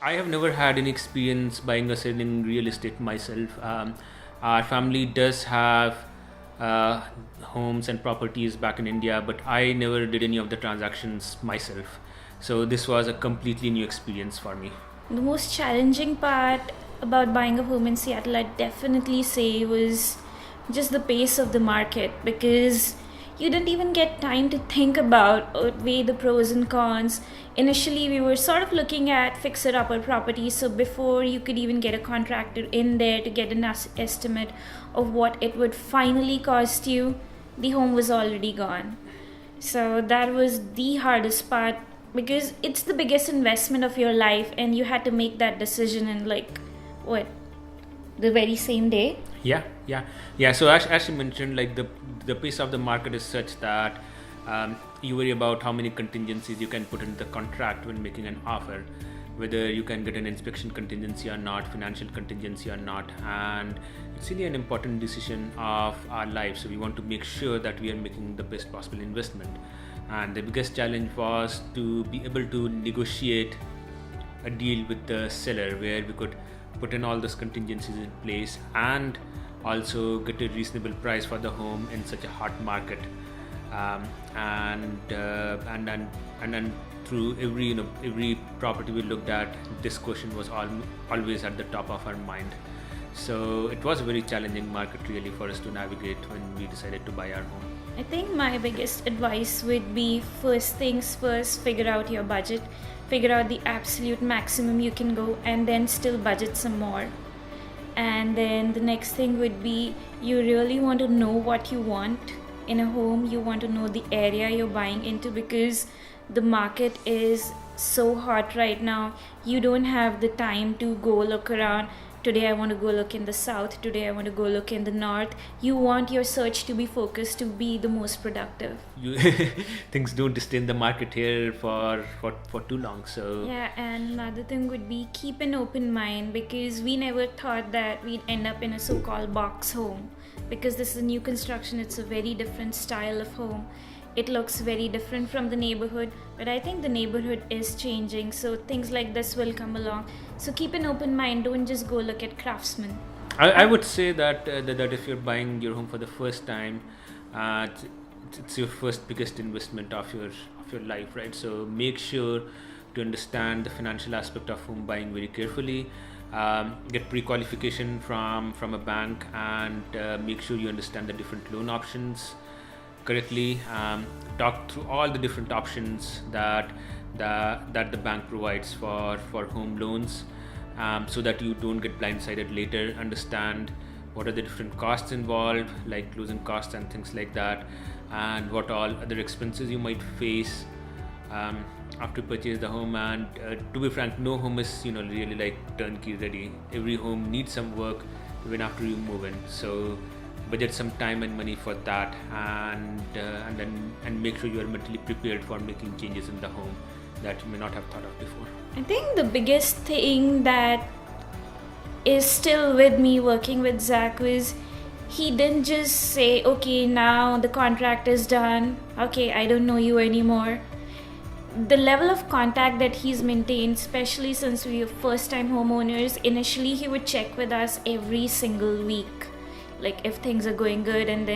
I have never had any experience buying or selling real estate myself. Our family does have uh, homes and properties back in India, but I never did any of the transactions myself. So this was a completely new experience for me. The most challenging part about buying a home in Seattle, I'd definitely say, was just the pace of the market because you didn't even get time to think about or weigh the pros and cons. Initially, we were sort of looking at fixer upper properties, so before you could even get a contractor in there to get an estimate of what it would finally cost you, the home was already gone. So that was the hardest part because it's the biggest investment of your life and you had to make that decision in like what, the very same day. Yeah. So as you mentioned, like the pace of the market is such that you worry about how many contingencies you can put in the contract when making an offer, whether you can get an inspection contingency or not, financial contingency or not, and it's really an important decision of our life. So we want to make sure that we are making the best possible investment. And the biggest challenge was to be able to negotiate a deal with the seller where we could put in all those contingencies in place and also get a reasonable price for the home in such a hot market. And then through every property we looked at, this question was always at the top of our mind. So it was a very challenging market really for us to navigate when we decided to buy our home. I think my biggest advice would be first things first, figure out your budget, figure out the absolute maximum you can go, and then still budget some more. And then the next thing would be you really want to know what you want in a home. You want to know the area you're buying into because the market is so hot right now. You don't have the time to go look around. Today I want to go look in the south. Today I want to go look in the north. You want your search to be focused to be the most productive. You things don't stay in the market here for too long. So Yeah, and another thing would be keep an open mind because we never thought that we'd end up in a so called box home. Because this is a new construction, it's a very different style of home. It looks very different from the neighborhood, but I think the neighborhood is changing, so things like this will come along. So keep an open mind, don't just go look at craftsmen. I would say that if you're buying your home for the first time, it's your first biggest investment of your life, right? So make sure to understand the financial aspect of home buying very carefully. Get pre-qualification from a bank and make sure you understand the different loan options correctly. Talk through all the different options that the bank provides for home loans, so that you don't get blindsided later. Understand what are the different costs involved, like closing costs and things like that, and what all other expenses you might face after you purchase the home. And to be frank, no home is really like turnkey ready. Every home needs some work even after you move in. So budget some time and money for that, and make sure you are mentally prepared for making changes in the home that you may not have thought of before. I think the biggest thing that is still with me working with Zach was he didn't just say, okay, now the contract is done, okay, I don't know you anymore. The level of contact that he's maintained, especially since we were first time homeowners, initially he would check with us every single week, like if things are going good, and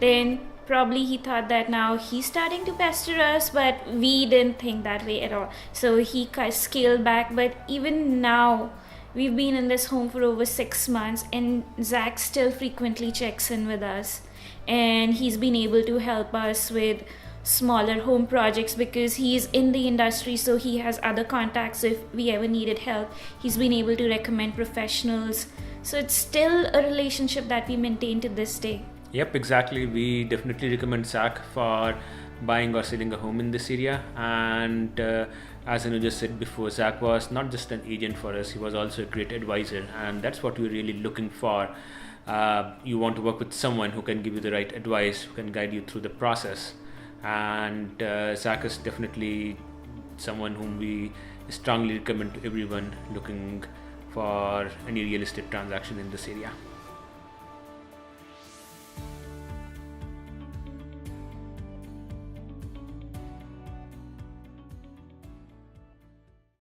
then probably he thought that now he's starting to pester us, but we didn't think that way at all. So he scaled back, but even now we've been in this home for over 6 months and Zach still frequently checks in with us, and he's been able to help us with smaller home projects because he's in the industry, so he has other contacts. If we ever needed help, he's been able to recommend professionals. So it's still a relationship that we maintain to this day. Yep, exactly. We definitely recommend Zach for buying or selling a home in this area. And as Anuja said before, Zach was not just an agent for us, he was also a great advisor. And that's what we're really looking for. You want to work with someone who can give you the right advice, who can guide you through the process. And Zach is definitely someone whom we strongly recommend to everyone looking for any real estate transaction in this area.